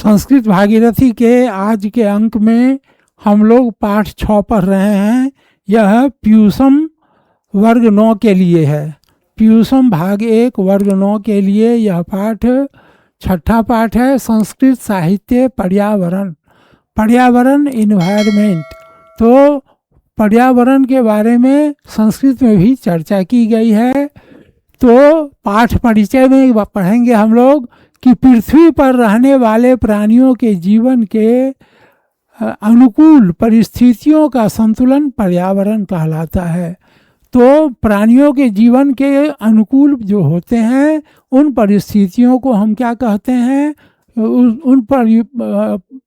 संस्कृत भागीरथी के आज के अंक में हम लोग पाठ 6 पढ़ रहे हैं। यह पीयूषम वर्ग 9 के लिए है। पीयूषम भाग 1 वर्ग 9 के लिए यह पाठ 6ठा पाठ है। संस्कृत साहित्य पर्यावरण, पर्यावरण इन्वायरमेंट। तो पर्यावरण के बारे में संस्कृत में भी चर्चा की गई है। तो पाठ परिचय में पढ़ेंगे हम लोग कि पृथ्वी पर रहने वाले प्राणियों के जीवन के अनुकूल परिस्थितियों का संतुलन पर्यावरण कहलाता है। तो प्राणियों के जीवन के अनुकूल जो होते हैं उन परिस्थितियों को हम क्या कहते हैं? उन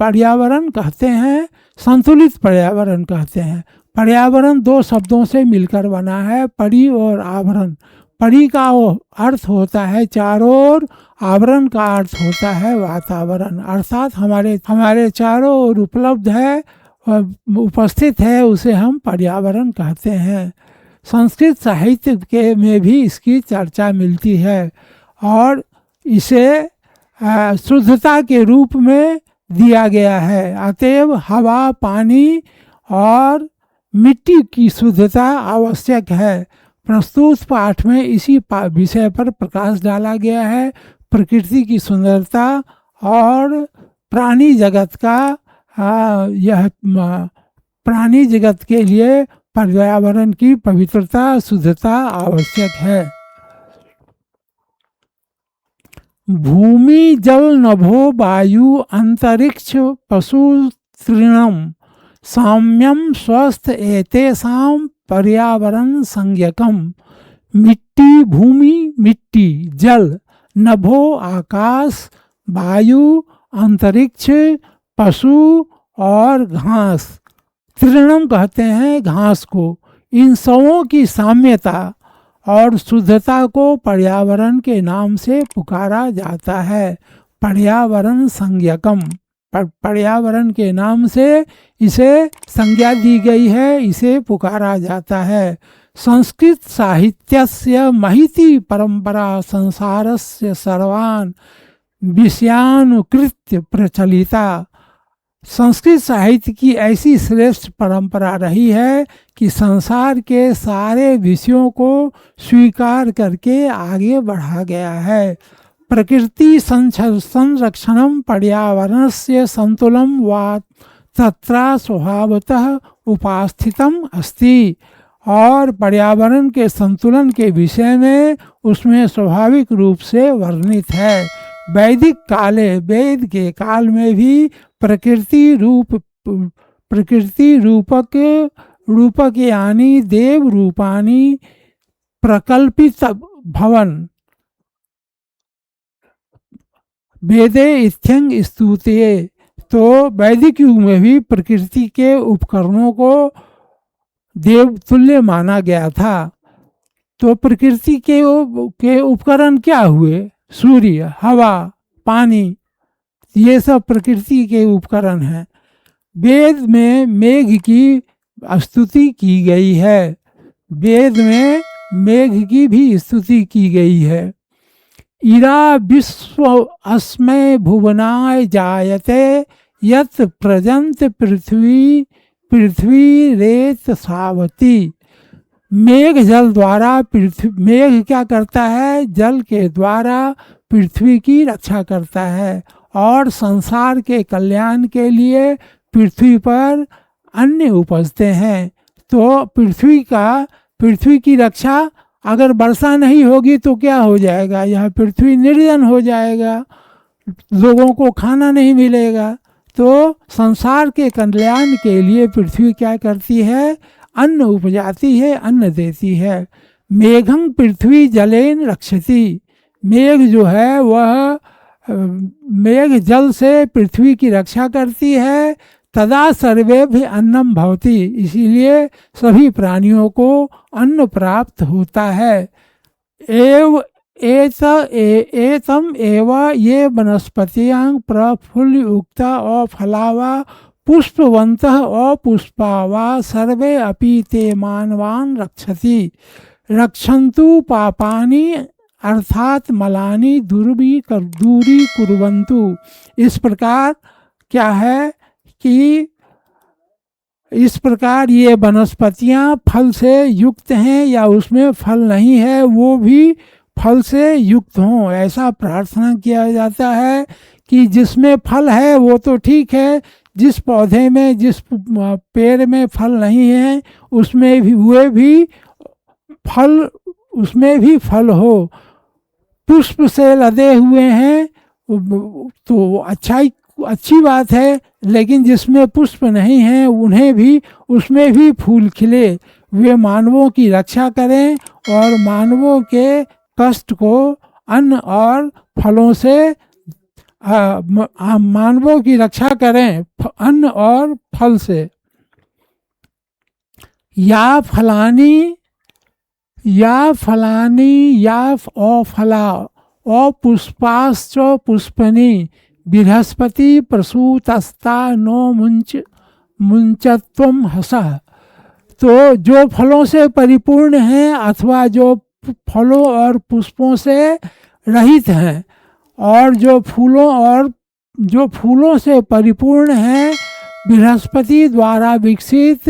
पर्यावरण कहते हैं, संतुलित पर्यावरण कहते हैं। पर्यावरण 2 शब्दों से मिलकर बना है, परि और आवरण। परि का अर्थ होता है चारों ओर, आवरण का अर्थ होता है वातावरण, अर्थात हमारे चारों ओर उपलब्ध है, उपस्थित है, उसे हम पर्यावरण कहते हैं। संस्कृत साहित्य के में भी इसकी चर्चा मिलती है और इसे शुद्धता के रूप में दिया गया है। अतएव हवा, पानी और मिट्टी की शुद्धता आवश्यक है। प्रस्तुत पाठ में इसी विषय पर प्रकाश डाला गया है। प्रकृति की सुंदरता और प्राणी जगत का यह प्राणी जगत के लिए पर्यावरण की पवित्रता, शुद्धता आवश्यक है। भूमि, जल, नभो, वायु, अंतरिक्ष, पशु, तृणम साम्यम स्वस्थ एतेषां पर्यावरण संज्ञकम। मिट्टी, भूमि मिट्टी, जल, नभो आकाश, वायु अंतरिक्ष, पशु और घास, तृणम कहते हैं घास को। इन सबों की साम्यता और शुद्धता को पर्यावरण के नाम से पुकारा जाता है। पर्यावरण संज्ञकम, पर्यावरण के नाम से इसे संज्ञा दी गई है, इसे पुकारा जाता है। संस्कृत साहित्यस्य महिति परंपरा संसारस्य सर्वान् विषयानुकृत्य प्रचलिता। संस्कृत साहित्य की ऐसी श्रेष्ठ परंपरा रही है कि संसार के सारे विषयों को स्वीकार करके आगे बढ़ा गया है। प्रकृति संरक्षणम पर्यावरणस्य संतुलन वा तत्र स्वभावतः उपास्थितम अस्ति। और पर्यावरण के संतुलन के विषय में उसमें स्वाभाविक रूप से वर्णित है। वैदिक काले, वेद के काल में भी प्रकृति रूपक यानी देव रूपानी प्रकल्पित भवन वेदे इत्थं स्तुते। तो वैदिक युग में भी प्रकृति के उपकरणों को देव तुल्य माना गया था। तो प्रकृति के उपकरण क्या हुए? सूर्य, हवा, पानी, ये सब प्रकृति के उपकरण हैं। वेद में मेघ की स्तुति की गई है, वेद में मेघ की भी स्तुति की गई है। इरा विश्व अस्मै भुवनाय जायते यत् प्रजंत पृथ्वी रेत सावती। मेघ जल द्वारा मेघ क्या करता है? जल के द्वारा पृथ्वी की रक्षा करता है और संसार के कल्याण के लिए पृथ्वी पर अन्न उपजते हैं। तो पृथ्वी की रक्षा, अगर वर्षा नहीं होगी तो क्या हो जाएगा? यह पृथ्वी निर्जन हो जाएगा, लोगों को खाना नहीं मिलेगा। तो संसार के कल्याण के लिए पृथ्वी क्या करती है? अन्न उपजाती है, अन्न देती है। मेघं पृथ्वी जलेन रक्षति। मेघ जो है वह मेघ जल से पृथ्वी की रक्षा करती है। तदा सर्वेभ्य अन्नम भवति, इसीलिए सभी प्राणियों को अन्न प्राप्त होता है। एतम एव ये वनस्पतियां प्रफुल्लयुक्ता अफलावा पुष्पवन्तः अपुष्पावा सर्वे अपि ते मानवान् रक्षति। रक्षन्तु पापानि अर्थात मलानि दूरी कुर्वन्तु। इस प्रकार क्या है कि इस प्रकार ये वनस्पतियां फल से युक्त हैं या उसमें फल नहीं है वो भी फल से युक्त हों, ऐसा प्रार्थना किया जाता है कि जिसमें फल है वो तो ठीक है, जिस पौधे में जिस पेड़ में फल नहीं है उसमें भी उसमें भी फल हो। पुष्प से लदे हुए हैं तो अच्छी बात है, लेकिन जिसमें पुष्प नहीं है उन्हें भी उसमें भी फूल खिले। वे मानवों की रक्षा करें और मानवों के कष्ट को अन्न और फलों से मानवों की रक्षा करें अन्न और फल से। या फलानी या अफला अपुष्पाश्च पुष्पनी बृहस्पति प्रसूतस्ता नो मुंचत्वम हसः। तो जो फलों से परिपूर्ण हैं अथवा जो फलों और पुष्पों से रहित हैं और जो फूलों से परिपूर्ण हैं, बृहस्पति द्वारा विकसित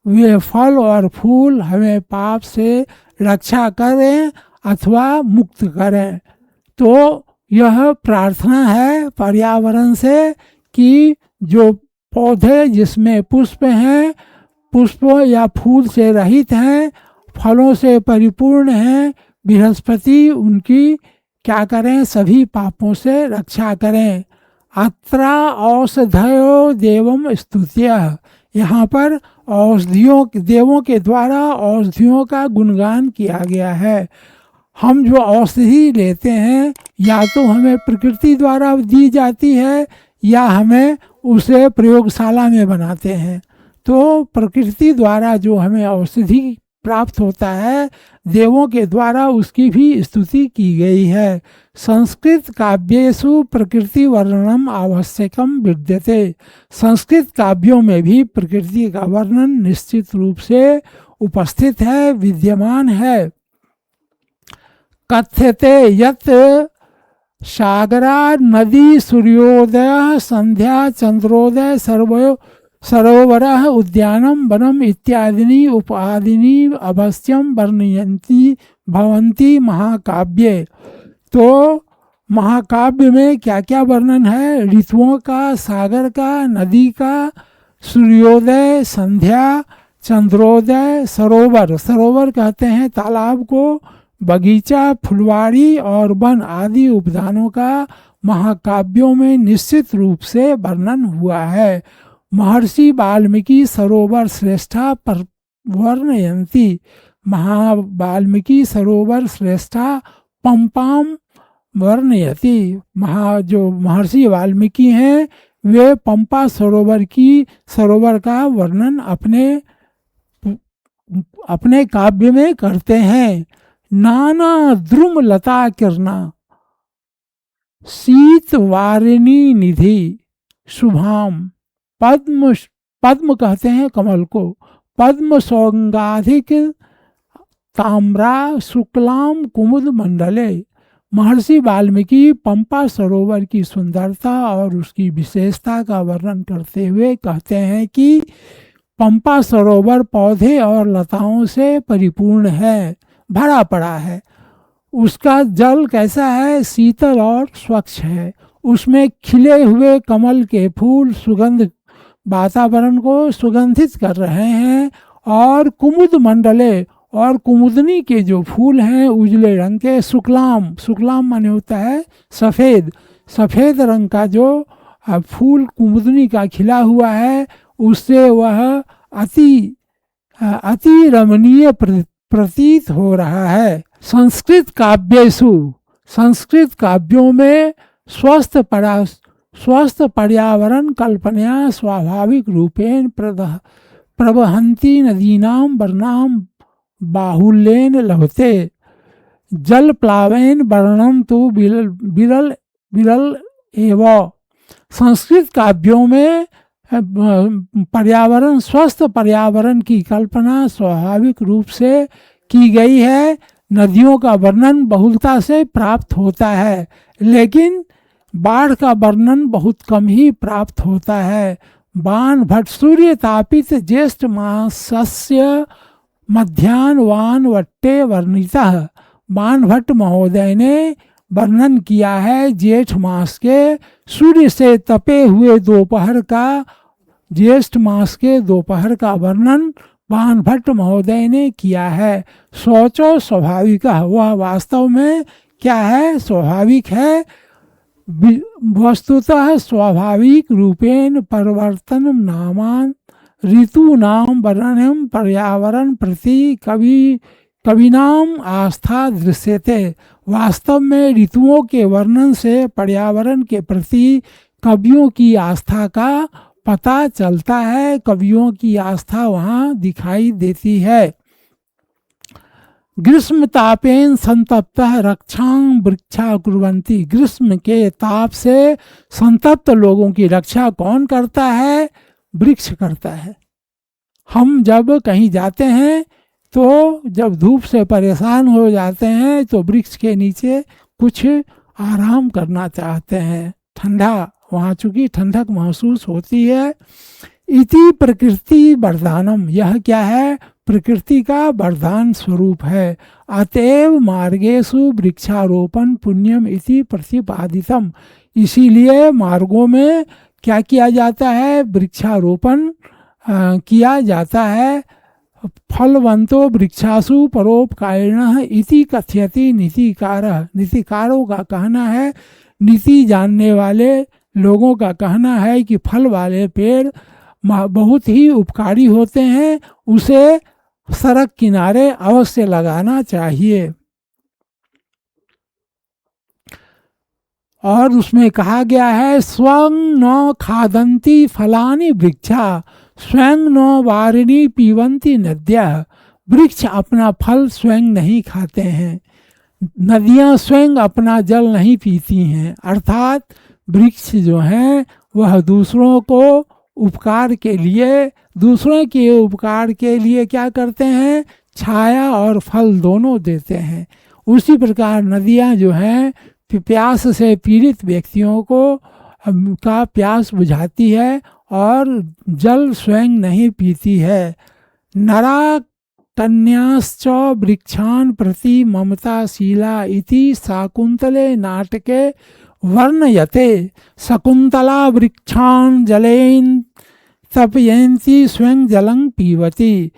वे फल और फूल हमें पाप से रक्षा करें अथवा मुक्त करें। तो यह प्रार्थना है पर्यावरण से कि जो पौधे जिसमें पुष्प हैं, पुष्पों या फूल से रहित हैं, फलों से परिपूर्ण हैं, बृहस्पति उनकी क्या करें, सभी पापों से रक्षा करें। अत्रा औषधयो देवम स्तुत्य। यहाँ पर देवों के द्वारा औषधियों का गुणगान किया गया है। हम जो औषधि लेते हैं या तो हमें प्रकृति द्वारा दी जाती है या हमें उसे प्रयोगशाला में बनाते हैं। तो प्रकृति द्वारा जो हमें औषधि प्राप्त होता है, देवों के द्वारा उसकी भी स्तुति की गई है। संस्कृत काव्येषु प्रकृति वर्णनम आवश्यकम विद्यते। संस्कृत काव्यों में भी प्रकृति का वर्णन निश्चित रूप से उपस्थित है, विद्यमान है। कथ्यते यत् सागरा नदी सूर्योदय संध्या चंद्रोदय सरोवर उद्यानम वनम इत्यादि उपादिनी अवश्यम वर्णयन्ति भवन्ति महाकाव्ये। तो महाकाव्य में क्या क्या वर्णन है? ऋतुओं का, सागर का, नदी का, सूर्योदय, संध्या, चंद्रोदय, सरोवर कहते हैं तालाब को, बगीचा, फुलवाड़ी और वन आदि उपदानों का महाकाव्यों में निश्चित रूप से वर्णन हुआ है। महर्षि वाल्मीकि सरोवर श्रेष्ठा पर वर्णयन्ति। वाल्मीकि सरोवर श्रेष्ठा पंपाम वर्णयति। जो महर्षि वाल्मीकि हैं वे पंपा सरोवर का वर्णन अपने काव्य में करते हैं। नाना द्रुम लता किरणा शीत वारिणी निधि शुभाम। पद्म कहते हैं कमल को। पद्म सौगाधिक ताम्रा शुक्लाम कुमुद मंडले। महर्षि वाल्मीकि पंपा सरोवर की सुंदरता और उसकी विशेषता का वर्णन करते हुए कहते हैं कि पंपा सरोवर पौधे और लताओं से परिपूर्ण है, भरा पड़ा है। उसका जल कैसा है? शीतल और स्वच्छ है। उसमें खिले हुए कमल के फूल सुगंध वातावरण को सुगंधित कर रहे हैं। और कुमुद मंडले, और कुमुदनी के जो फूल हैं उजले रंग के, शुक्लाम माने होता है सफ़ेद रंग का जो फूल कुमुदनी का खिला हुआ है, उससे वह अति रमणीय प्रतीत हो रहा है। संस्कृत काव्यों में स्वस्थ पर्यावरण कल्पना स्वाभाविक रूपेण प्रवहन्ति नदीनां वर्णाम बाहुल्येन लभते। जल प्लावेन वर्णम तो विरल एवं। संस्कृत काव्यों में स्वस्थ पर्यावरण की कल्पना स्वाभाविक रूप से की गई है। नदियों का वर्णन बहुलता से प्राप्त होता है, लेकिन बाढ़ का वर्णन बहुत कम ही प्राप्त होता है। बाण भट्ट सूर्य तापित ज्येष्ठ मासस्य मध्यान्वान वट्टे वर्णितः। बाण भट्ट महोदय ने वर्णन किया है जेठ मास के सूर्य से तपे हुए दोपहर का, ज्येष्ठ मास के दोपहर का वर्णन बाण भट्ट महोदय ने किया है। सोचो स्वाभाविक, वह वास्तव में क्या है, स्वाभाविक है। वस्तुतः स्वाभाविक रूपेण परिवर्तन नामान ऋतूनाम वर्णनम पर्यावरण प्रति कविनाम आस्था दृश्यते। वास्तव में ऋतुओं के वर्णन से पर्यावरण के प्रति कवियों की आस्था का पता चलता है, कवियों की आस्था वहाँ दिखाई देती है। ग्रीष्म तापेन संतप्तः रक्षां वृक्षा कुर्वन्ति। ग्रीष्म के ताप से संतप्त लोगों की रक्षा कौन करता है? वृक्ष करता है। हम जब कहीं जाते हैं तो जब धूप से परेशान हो जाते हैं तो वृक्ष के नीचे कुछ आराम करना चाहते हैं, ठंडा, वहाँ चूँकि ठंडक महसूस होती है। इति प्रकृति वरदानम, यह क्या है? प्रकृति का वरदान स्वरूप है। अतएव मार्गेषु वृक्षारोपण पुण्यम इति प्रतिपादितम। इसीलिए मार्गों में क्या किया जाता है? वृक्षारोपण किया जाता है। फलवंतो वृक्षासु परोपकारिणः इति कथयति नीतिकारः। नीतिकारों का कहना है, नीति जानने वाले लोगों का कहना है कि फल वाले पेड़ बहुत ही उपकारी होते हैं, उसे सड़क किनारे अवश्य लगाना चाहिए। और उसमें कहा गया है, स्वं न खादन्ति फलानि वृक्षा स्वयं न वारिणी पीवन्ति नद्यः। वृक्ष अपना फल स्वयं नहीं खाते हैं, नदियाँ स्वयं अपना जल नहीं पीती हैं। अर्थात वृक्ष जो हैं वह दूसरों को उपकार के लिए, दूसरों के उपकार के लिए क्या करते हैं? छाया और फल दोनों देते हैं। उसी प्रकार नदियाँ जो हैं प्यास से पीड़ित व्यक्तियों को का प्यास बुझाती है और जल स्वयं नहीं पीती है। नरा कन्याश्च वृक्षान् प्रति ममताशीला इति शाकुंतले नाटके वर्णयते। शकुंतला वृक्षान् जलेन तपयन्ति स्वयं जलं पीवती।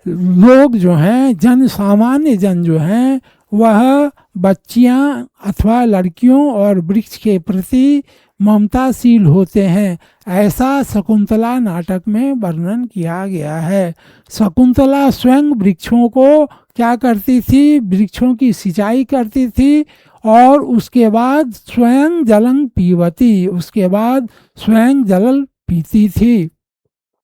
लोग जो हैं, जन सामान्य जन जो हैं, वह बच्चियां अथवा लड़कियों और वृक्ष के प्रति ममताशील होते हैं, ऐसा शकुंतला नाटक में वर्णन किया गया है। शकुंतला स्वयं वृक्षों को क्या करती थी? वृक्षों की सिंचाई करती थी और उसके बाद स्वयं जलं पीवती, उसके बाद स्वयं जल पीती थी।